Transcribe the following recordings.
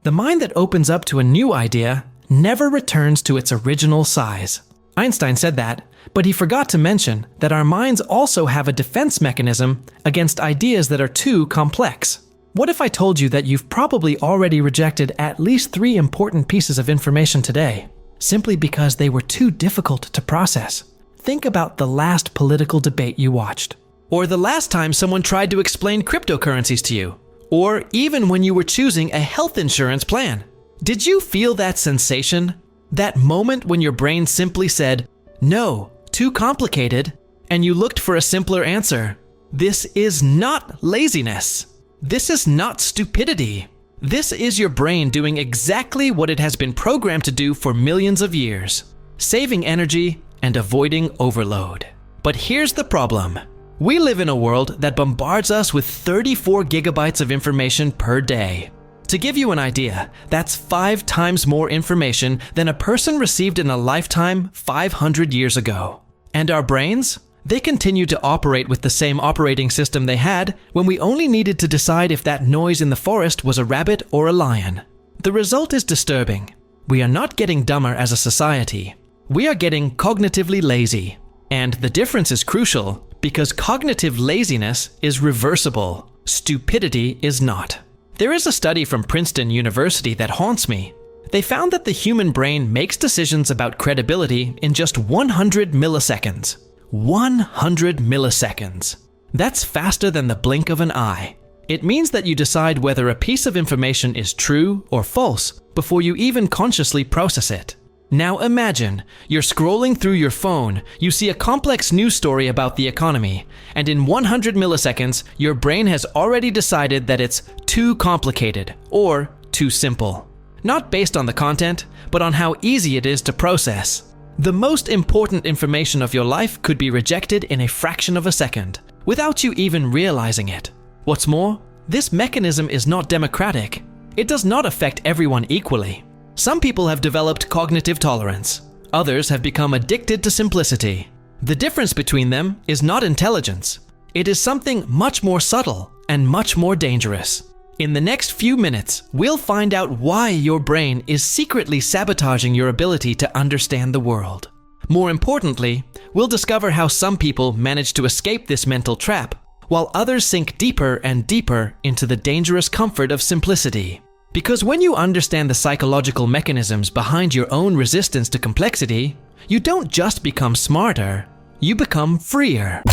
The mind that opens up to a new idea never returns to its original size. Einstein said that, but he forgot to mention that our minds also have a defense mechanism against ideas that are too complex. What if I told you that you've probably already rejected at least 3 important pieces of information today, simply because they were too difficult to process? Think about the last political debate you watched, or the last time someone tried to explain cryptocurrencies to you, or even when you were choosing a health insurance plan. Did you feel that sensation? That moment when your brain simply said, "No, too complicated," and you looked for a simpler answer? This is not laziness. This is not stupidity. This is your brain doing exactly what it has been programmed to do for millions of years: saving energy and avoiding overload. But here's the problem. We live in a world that bombards us with 34 gigabytes of information per day. To give you an idea, that's 5 times more information than a person received in a lifetime 500 years ago. And our brains? They continue to operate with the same operating system they had when we only needed to decide if that noise in the forest was a rabbit or a lion. The result is disturbing. We are not getting dumber as a society. We are getting cognitively lazy. And the difference is crucial because cognitive laziness is reversible. Stupidity is not. There is a study from Princeton University that haunts me. They found that the human brain makes decisions about credibility in just 100 milliseconds. 100 milliseconds. That's faster than the blink of an eye. It means that you decide whether a piece of information is true or false before you even consciously process it. Now imagine, you're scrolling through your phone, you see a complex news story about the economy, and in 100 milliseconds, your brain has already decided that it's too complicated or too simple. Not based on the content, but on how easy it is to process. The most important information of your life could be rejected in a fraction of a second, without you even realizing it. What's more, this mechanism is not democratic. It does not affect everyone equally. Some people have developed cognitive tolerance. Others have become addicted to simplicity. The difference between them is not intelligence. It is something much more subtle and much more dangerous. In the next few minutes, we'll find out why your brain is secretly sabotaging your ability to understand the world. More importantly, we'll discover how some people manage to escape this mental trap, while others sink deeper and deeper into the dangerous comfort of simplicity. Because when you understand the psychological mechanisms behind your own resistance to complexity, you don't just become smarter, you become freer.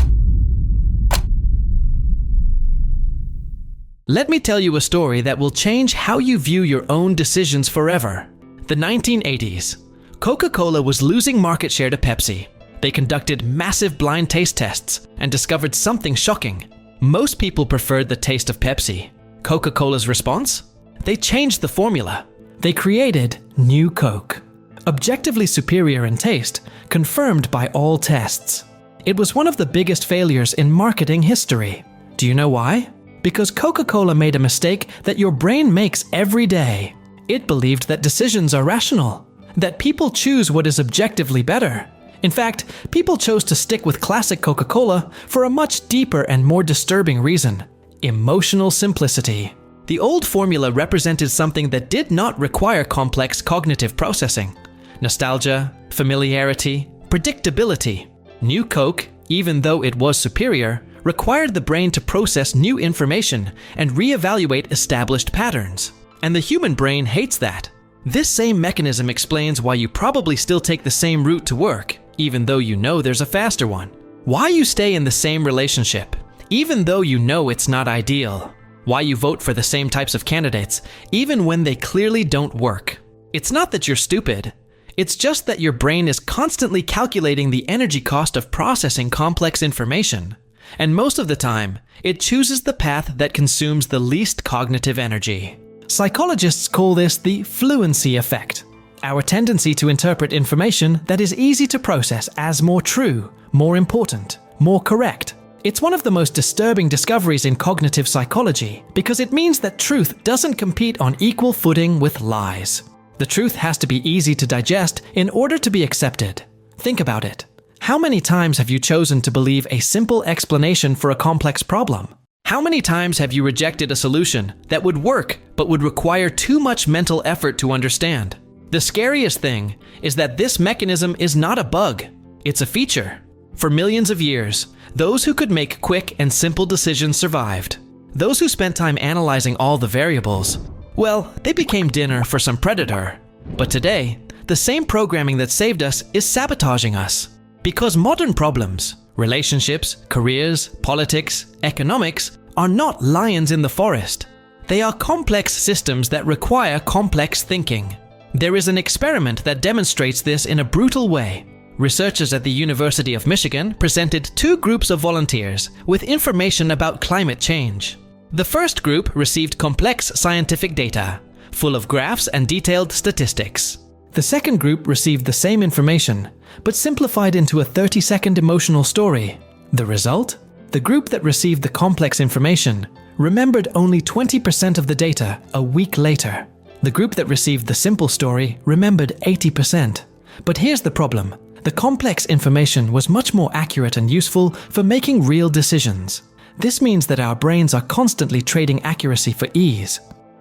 Let me tell you a story that will change how you view your own decisions forever. The 1980s. Coca-Cola was losing market share to Pepsi. They conducted massive blind taste tests and discovered something shocking. Most people preferred the taste of Pepsi. Coca-Cola's response? They changed the formula. They created New Coke. Objectively superior in taste, confirmed by all tests. It was one of the biggest failures in marketing history. Do you know why? Because Coca-Cola made a mistake that your brain makes every day. It believed that decisions are rational, that people choose what is objectively better. In fact, people chose to stick with classic Coca-Cola for a much deeper and more disturbing reason: emotional simplicity. The old formula represented something that did not require complex cognitive processing: nostalgia, familiarity, predictability. New Coke, even though it was superior, required the brain to process new information and reevaluate established patterns. And the human brain hates that. This same mechanism explains why you probably still take the same route to work, even though you know there's a faster one. Why you stay in the same relationship, even though you know it's not ideal. Why you vote for the same types of candidates, even when they clearly don't work. It's not that you're stupid. It's just that your brain is constantly calculating the energy cost of processing complex information. And most of the time, it chooses the path that consumes the least cognitive energy. Psychologists call this the fluency effect. Our tendency to interpret information that is easy to process as more true, more important, more correct. It's one of the most disturbing discoveries in cognitive psychology because it means that truth doesn't compete on equal footing with lies. The truth has to be easy to digest in order to be accepted. Think about it. How many times have you chosen to believe a simple explanation for a complex problem? How many times have you rejected a solution that would work but would require too much mental effort to understand? The scariest thing is that this mechanism is not a bug, it's a feature. For millions of years, those who could make quick and simple decisions survived. Those who spent time analyzing all the variables, well, they became dinner for some predator. But today, the same programming that saved us is sabotaging us. Because modern problems, relationships, careers, politics, economics, are not lions in the forest. They are complex systems that require complex thinking. There is an experiment that demonstrates this in a brutal way. Researchers at the University of Michigan presented two groups of volunteers with information about climate change. The first group received complex scientific data, full of graphs and detailed statistics. The second group received the same information, but simplified into a 30-second emotional story. The result? The group that received the complex information remembered only 20% of the data a week later. The group that received the simple story remembered 80%. But here's the problem. The complex information was much more accurate and useful for making real decisions. This means that our brains are constantly trading accuracy for ease.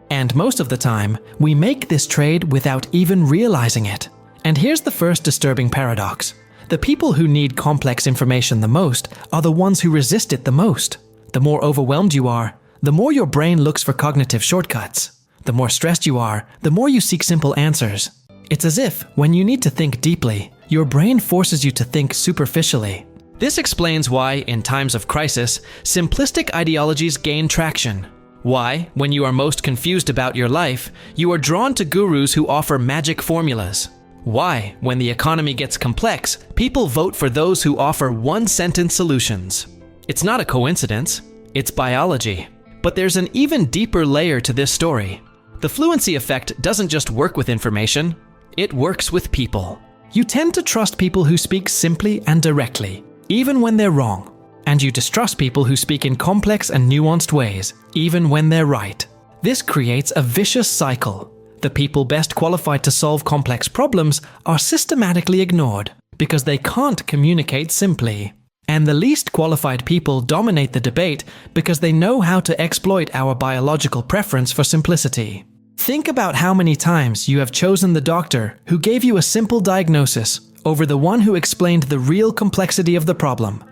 And most of the time, we make this trade without even realizing it. And here's the first disturbing paradox. The people who need complex information the most are the ones who resist it the most. The more overwhelmed you are, the more your brain looks for cognitive shortcuts. The more stressed you are, the more you seek simple answers. It's as if, when you need to think deeply, your brain forces you to think superficially. This explains why, in times of crisis, simplistic ideologies gain traction. Why, when you are most confused about your life, you are drawn to gurus who offer magic formulas. Why, when the economy gets complex, people vote for those who offer one-sentence solutions. It's not a coincidence, it's biology. But there's an even deeper layer to this story. The fluency effect doesn't just work with information, it works with people. You tend to trust people who speak simply and directly, even when they're wrong. And you distrust people who speak in complex and nuanced ways, even when they're right. This creates a vicious cycle. The people best qualified to solve complex problems are systematically ignored because they can't communicate simply. And the least qualified people dominate the debate because they know how to exploit our biological preference for simplicity. Think about how many times you have chosen the doctor who gave you a simple diagnosis over the one who explained the real complexity of the problem.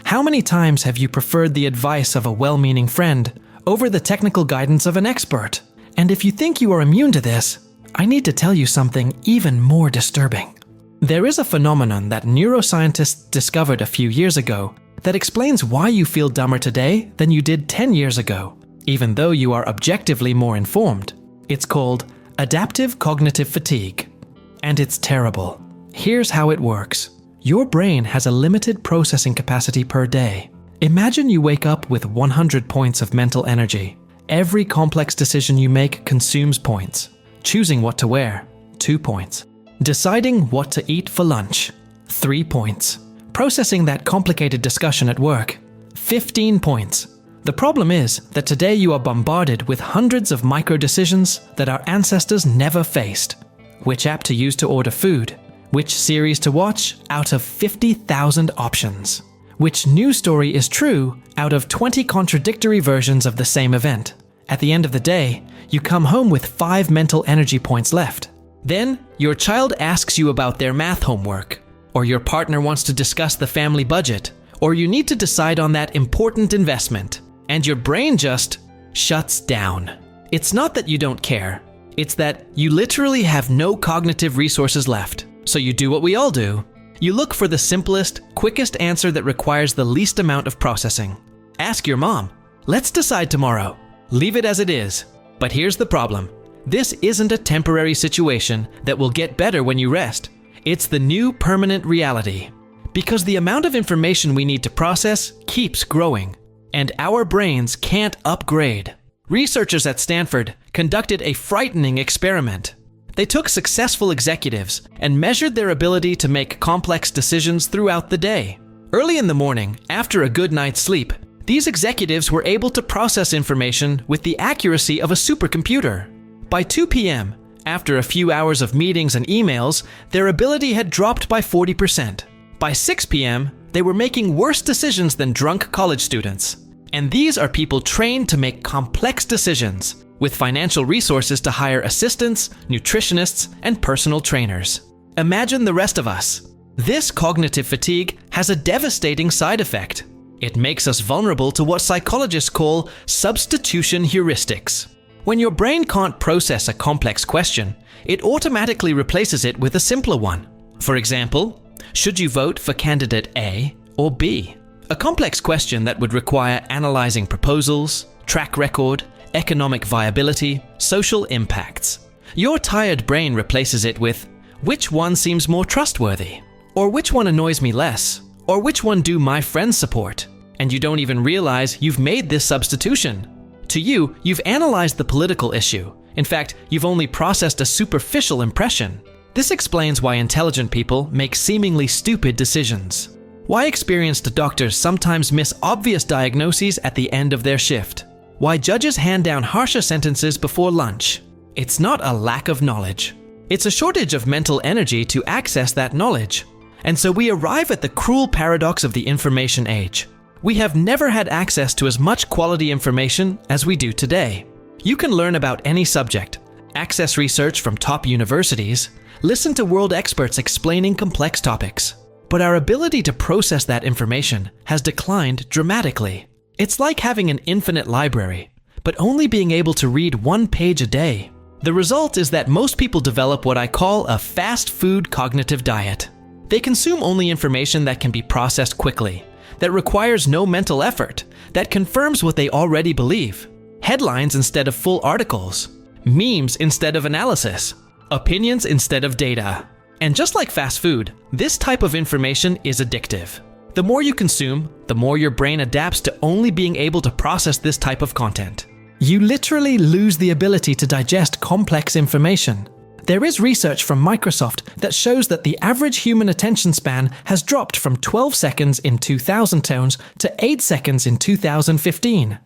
How many times have you preferred the advice of a well-meaning friend over the technical guidance of an expert? And if you think you are immune to this, I need to tell you something even more disturbing. There is a phenomenon that neuroscientists discovered a few years ago that explains why you feel dumber today than you did 10 years ago, even though you are objectively more informed. It's called adaptive cognitive fatigue. And it's terrible. Here's how it works. Your brain has a limited processing capacity per day. Imagine you wake up with 100 points of mental energy. Every complex decision you make consumes points. Choosing what to wear, 2 points. Deciding what to eat for lunch, 3 points. Processing that complicated discussion at work, 15 points. The problem is that today you are bombarded with hundreds of micro decisions that our ancestors never faced. Which app to use to order food? Which series to watch out of 50,000 options? Which news story is true out of 20 contradictory versions of the same event? At the end of the day, you come home with 5 mental energy points left. Then, your child asks you about their math homework, or your partner wants to discuss the family budget, or you need to decide on that important investment, and your brain just shuts down. It's not that you don't care, it's that you literally have no cognitive resources left. So you do what we all do. You look for the simplest, quickest answer that requires the least amount of processing. Ask your mom, let's decide tomorrow. Leave it as it is. But here's the problem. This isn't a temporary situation that will get better when you rest. It's the new permanent reality. Because the amount of information we need to process keeps growing. And our brains can't upgrade. Researchers at Stanford conducted a frightening experiment. They took successful executives and measured their ability to make complex decisions throughout the day. Early in the morning, after a good night's sleep, these executives were able to process information with the accuracy of a supercomputer. By 2 p.m., after a few hours of meetings and emails, their ability had dropped by 40%. By 6 p.m., they were making worse decisions than drunk college students. And these are people trained to make complex decisions, with financial resources to hire assistants, nutritionists, and personal trainers. Imagine the rest of us. This cognitive fatigue has a devastating side effect. It makes us vulnerable to what psychologists call substitution heuristics. When your brain can't process a complex question, it automatically replaces it with a simpler one. For example, should you vote for candidate A or B? A complex question that would require analyzing proposals, track record, economic viability, social impacts. Your tired brain replaces it with, which one seems more trustworthy? Or which one annoys me less? Or which one do my friends support? And you don't even realize you've made this substitution. To you, you've analyzed the political issue. In fact, you've only processed a superficial impression. This explains why intelligent people make seemingly stupid decisions. Why experienced doctors sometimes miss obvious diagnoses at the end of their shift. Why judges hand down harsher sentences before lunch. It's not a lack of knowledge. It's a shortage of mental energy to access that knowledge. And so we arrive at the cruel paradox of the information age. We have never had access to as much quality information as we do today. You can learn about any subject, access research from top universities, listen to world experts explaining complex topics. But our ability to process that information has declined dramatically. It's like having an infinite library, but only being able to read one page a day. The result is that most people develop what I call a fast food cognitive diet. They consume only information that can be processed quickly, that requires no mental effort, that confirms what they already believe. Headlines instead of full articles, memes instead of analysis, opinions instead of data. And just like fast food, this type of information is addictive. The more you consume, the more your brain adapts to only being able to process this type of content. You literally lose the ability to digest complex information. There is research from Microsoft that shows that the average human attention span has dropped from 12 seconds in 2000 to 8 seconds in 2015.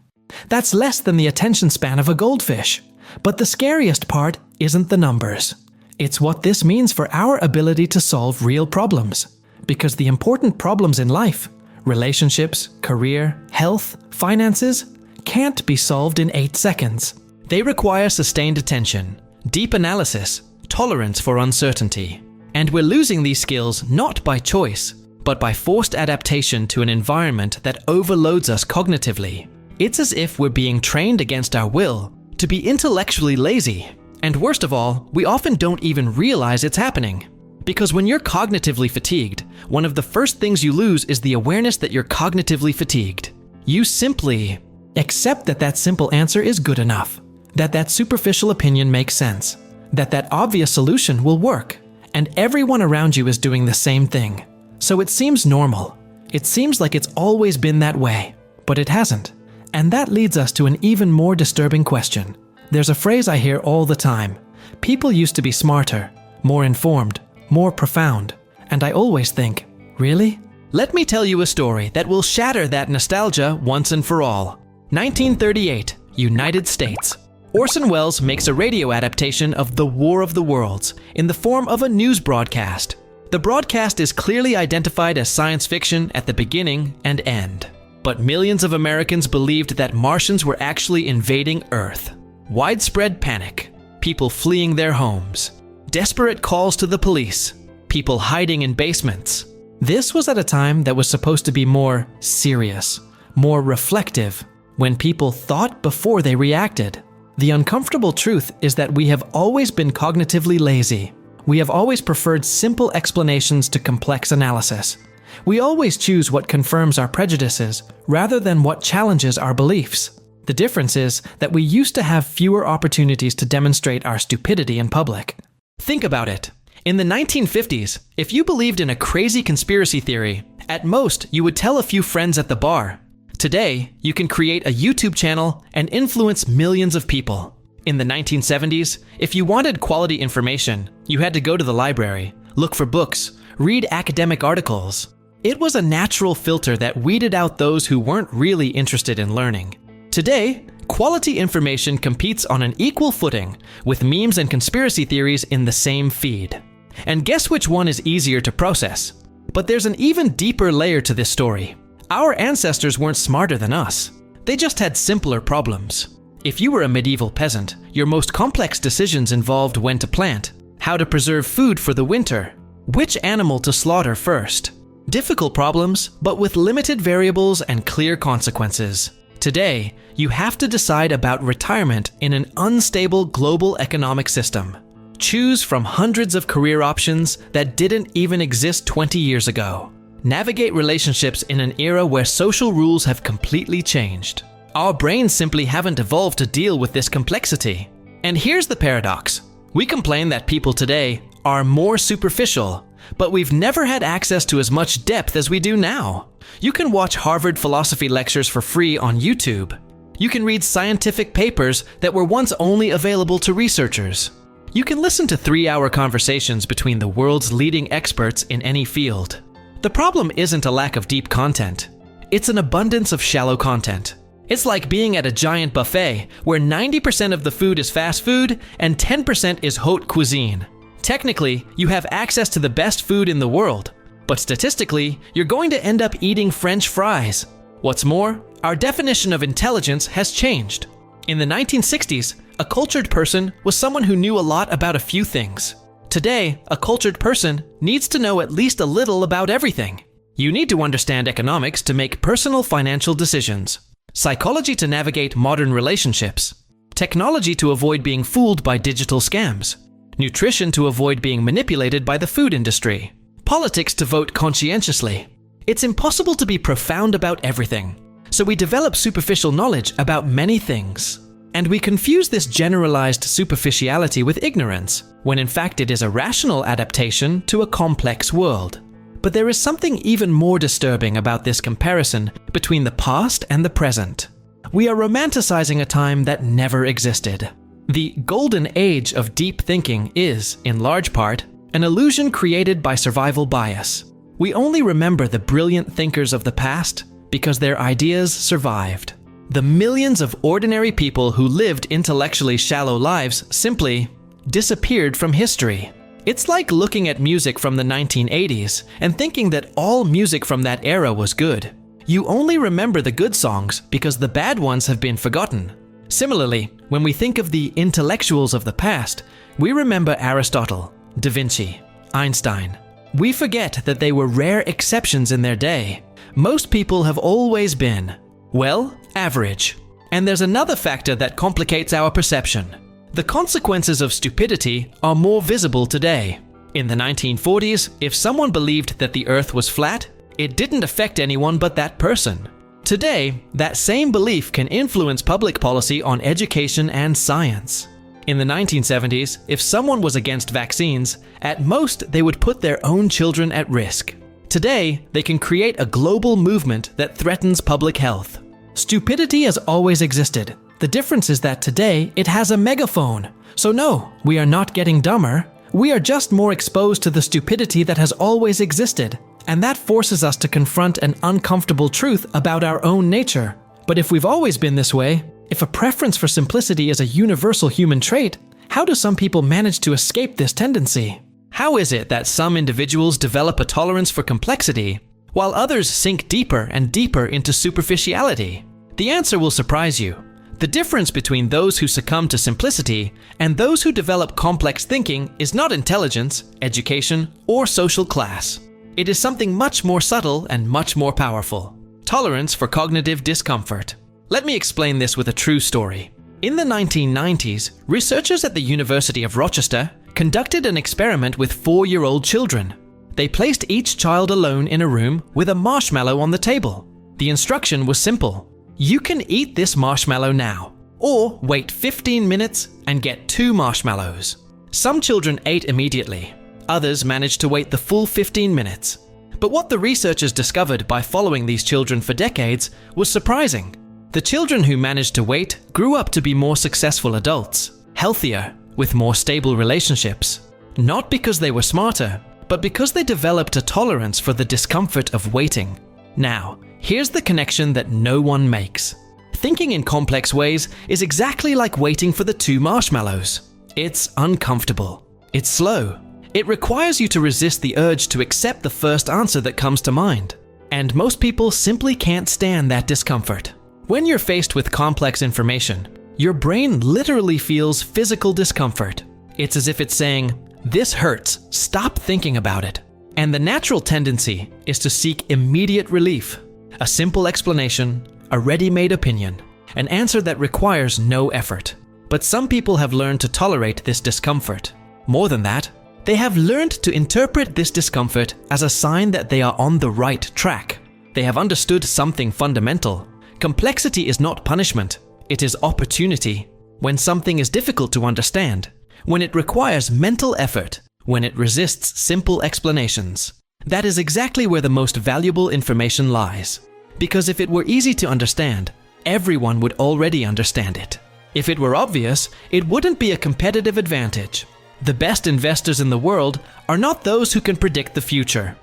That's less than the attention span of a goldfish. But the scariest part isn't the numbers. It's what this means for our ability to solve real problems. Because the important problems in life, relationships, career, health, finances, can't be solved in 8 seconds. They require sustained attention, deep analysis, tolerance for uncertainty. And we're losing these skills not by choice, but by forced adaptation to an environment that overloads us cognitively. It's as if we're being trained against our will to be intellectually lazy. And worst of all, we often don't even realize it's happening. Because when you're cognitively fatigued, one of the first things you lose is the awareness that you're cognitively fatigued. You simply accept that that simple answer is good enough, that that superficial opinion makes sense, that that obvious solution will work, and everyone around you is doing the same thing. So it seems normal. It seems like it's always been that way, but it hasn't. And that leads us to an even more disturbing question. There's a phrase I hear all the time. People used to be smarter, more informed, more profound. And I always think, really? Let me tell you a story that will shatter that nostalgia once and for all. 1938, United States. Orson Welles makes a radio adaptation of The War of the Worlds in the form of a news broadcast. The broadcast is clearly identified as science fiction at the beginning and end. But millions of Americans believed that Martians were actually invading Earth. Widespread panic, people fleeing their homes, desperate calls to the police, people hiding in basements. This was at a time that was supposed to be more serious, more reflective, when people thought before they reacted. The uncomfortable truth is that we have always been cognitively lazy. We have always preferred simple explanations to complex analysis. We always choose what confirms our prejudices rather than what challenges our beliefs. The difference is that we used to have fewer opportunities to demonstrate our stupidity in public. Think about it. In the 1950s, if you believed in a crazy conspiracy theory, at most you would tell a few friends at the bar. Today, you can create a YouTube channel and influence millions of people. In the 1970s, if you wanted quality information, you had to go to the library, look for books, read academic articles. It was a natural filter that weeded out those who weren't really interested in learning. Today, quality information competes on an equal footing with memes and conspiracy theories in the same feed. And guess which one is easier to process? But there's an even deeper layer to this story. Our ancestors weren't smarter than us. They just had simpler problems. If you were a medieval peasant, your most complex decisions involved when to plant, how to preserve food for the winter, which animal to slaughter first. Difficult problems, but with limited variables and clear consequences. Today, you have to decide about retirement in an unstable global economic system. Choose from hundreds of career options that didn't even exist 20 years ago. Navigate relationships in an era where social rules have completely changed. Our brains simply haven't evolved to deal with this complexity. And here's the paradox. We complain that people today are more superficial, but we've never had access to as much depth as we do now. You can watch Harvard philosophy lectures for free on YouTube. You can read scientific papers that were once only available to researchers. You can listen to 3-hour conversations between the world's leading experts in any field. The problem isn't a lack of deep content. It's an abundance of shallow content. It's like being at a giant buffet where 90% of the food is fast food and 10% is haute cuisine. Technically, you have access to the best food in the world, but statistically, you're going to end up eating French fries. What's more, our definition of intelligence has changed. In the 1960s, a cultured person was someone who knew a lot about a few things. Today, a cultured person needs to know at least a little about everything. You need to understand economics to make personal financial decisions, psychology to navigate modern relationships, technology to avoid being fooled by digital scams, nutrition to avoid being manipulated by the food industry, politics to vote conscientiously. It's impossible to be profound about everything, so we develop superficial knowledge about many things. And we confuse this generalized superficiality with ignorance, when in fact it is a rational adaptation to a complex world. But there is something even more disturbing about this comparison between the past and the present. We are romanticizing a time that never existed. The golden age of deep thinking is, in large part, an illusion created by survival bias. We only remember the brilliant thinkers of the past because their ideas survived. The millions of ordinary people who lived intellectually shallow lives simply disappeared from history. It's like looking at music from the 1980s and thinking that all music from that era was good. You only remember the good songs because the bad ones have been forgotten. Similarly, when we think of the intellectuals of the past, we remember Aristotle, Da Vinci, Einstein. We forget that they were rare exceptions in their day. Most people have always been, well, average. And there's another factor that complicates our perception. The consequences of stupidity are more visible today. In the 1940s, if someone believed that the Earth was flat, it didn't affect anyone but that person. Today, that same belief can influence public policy on education and science. In the 1970s, if someone was against vaccines, at most they would put their own children at risk. Today, they can create a global movement that threatens public health. Stupidity has always existed. The difference is that today it has a megaphone. So no, we are not getting dumber. We are just more exposed to the stupidity that has always existed. And that forces us to confront an uncomfortable truth about our own nature. But if we've always been this way, if a preference for simplicity is a universal human trait, how do some people manage to escape this tendency? How is it that some individuals develop a tolerance for complexity, while others sink deeper and deeper into superficiality? The answer will surprise you. The difference between those who succumb to simplicity and those who develop complex thinking is not intelligence, education, or social class. It is something much more subtle and much more powerful. Tolerance for cognitive discomfort. Let me explain this with a true story. In the 1990s, researchers at the University of Rochester conducted an experiment with 4-year-old children. They placed each child alone in a room with a marshmallow on the table. The instruction was simple. You can eat this marshmallow now, or wait 15 minutes and get 2 marshmallows. Some children ate immediately. Others managed to wait the full 15 minutes. But what the researchers discovered by following these children for decades was surprising. The children who managed to wait grew up to be more successful adults, healthier, with more stable relationships. Not because they were smarter, but because they developed a tolerance for the discomfort of waiting. Now, here's the connection that no one makes. Thinking in complex ways is exactly like waiting for the 2 marshmallows. It's uncomfortable. It's slow. It requires you to resist the urge to accept the first answer that comes to mind. And most people simply can't stand that discomfort. When you're faced with complex information, your brain literally feels physical discomfort. It's as if it's saying, "This hurts, stop thinking about it." And the natural tendency is to seek immediate relief, a simple explanation, a ready-made opinion, an answer that requires no effort. But some people have learned to tolerate this discomfort. More than that, they have learned to interpret this discomfort as a sign that they are on the right track. They have understood something fundamental. Complexity is not punishment, it is opportunity. When something is difficult to understand, when it requires mental effort, when it resists simple explanations, that is exactly where the most valuable information lies. Because if it were easy to understand, everyone would already understand it. If it were obvious, it wouldn't be a competitive advantage. The best investors in the world are not those who can predict the future.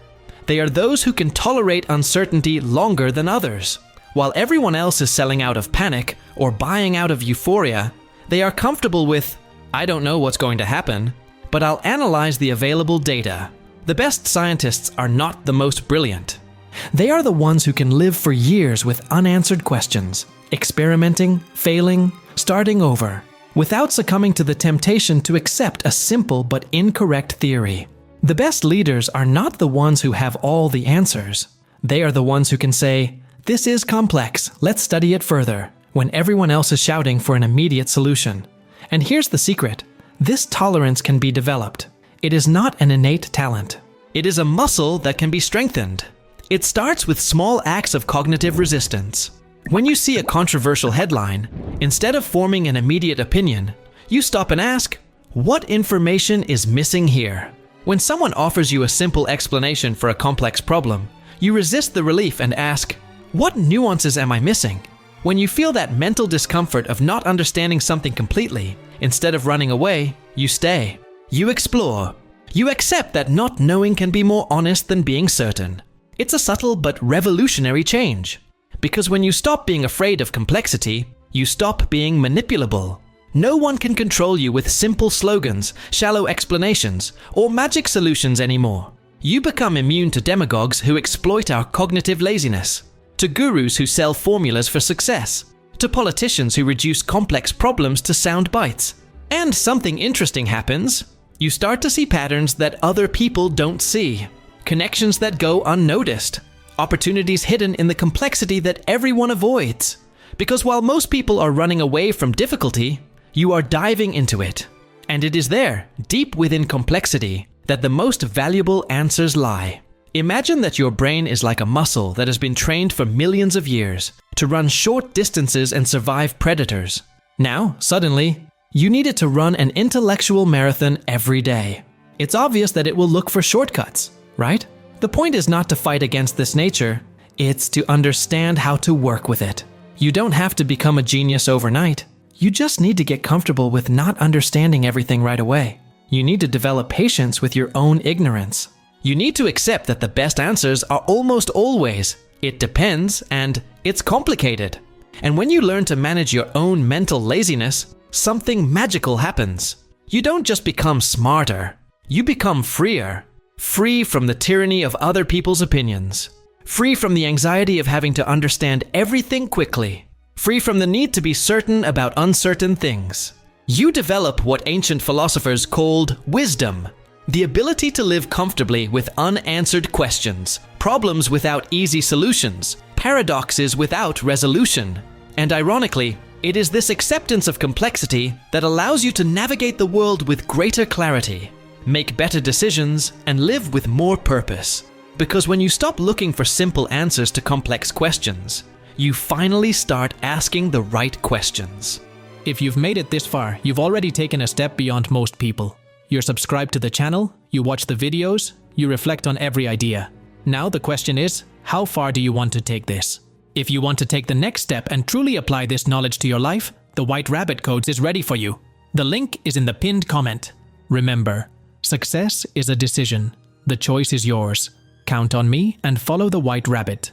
They are those who can tolerate uncertainty longer than others. While everyone else is selling out of panic or buying out of euphoria, they are comfortable with, "I don't know what's going to happen, but I'll analyze the available data." The best scientists are not the most brilliant. They are the ones who can live for years with unanswered questions, experimenting, failing, starting over, without succumbing to the temptation to accept a simple but incorrect theory. The best leaders are not the ones who have all the answers. They are the ones who can say, "This is complex, let's study it further," when everyone else is shouting for an immediate solution. And here's the secret. This tolerance can be developed. It is not an innate talent. It is a muscle that can be strengthened. It starts with small acts of cognitive resistance. When you see a controversial headline, instead of forming an immediate opinion, you stop and ask, "What information is missing here?" When someone offers you a simple explanation for a complex problem, you resist the relief and ask, "What nuances am I missing?" When you feel that mental discomfort of not understanding something completely, instead of running away, you stay. You explore. You accept that not knowing can be more honest than being certain. It's a subtle but revolutionary change. Because when you stop being afraid of complexity, you stop being manipulable. No one can control you with simple slogans, shallow explanations, or magic solutions anymore. You become immune to demagogues who exploit our cognitive laziness, to gurus who sell formulas for success, to politicians who reduce complex problems to sound bites. And something interesting happens. You start to see patterns that other people don't see, connections that go unnoticed, opportunities hidden in the complexity that everyone avoids. Because while most people are running away from difficulty, you are diving into it. And it is there, deep within complexity, that the most valuable answers lie. Imagine that your brain is like a muscle that has been trained for millions of years to run short distances and survive predators. Now, suddenly, you need it to run an intellectual marathon every day. It's obvious that it will look for shortcuts, right? The point is not to fight against this nature, it's to understand how to work with it. You don't have to become a genius overnight. You just need to get comfortable with not understanding everything right away. You need to develop patience with your own ignorance. You need to accept that the best answers are almost always, "It depends," and "It's complicated." And when you learn to manage your own mental laziness, something magical happens. You don't just become smarter, you become freer. Free from the tyranny of other people's opinions. Free from the anxiety of having to understand everything quickly. Free from the need to be certain about uncertain things. You develop what ancient philosophers called wisdom. The ability to live comfortably with unanswered questions, problems without easy solutions, paradoxes without resolution. And ironically, it is this acceptance of complexity that allows you to navigate the world with greater clarity, make better decisions, and live with more purpose. Because when you stop looking for simple answers to complex questions, you finally start asking the right questions. If you've made it this far, you've already taken a step beyond most people. You're subscribed to the channel, you watch the videos, you reflect on every idea. Now the question is, how far do you want to take this? If you want to take the next step and truly apply this knowledge to your life, the White Rabbit Codes is ready for you. The link is in the pinned comment. Remember, success is a decision. The choice is yours. Count on me and follow the White Rabbit.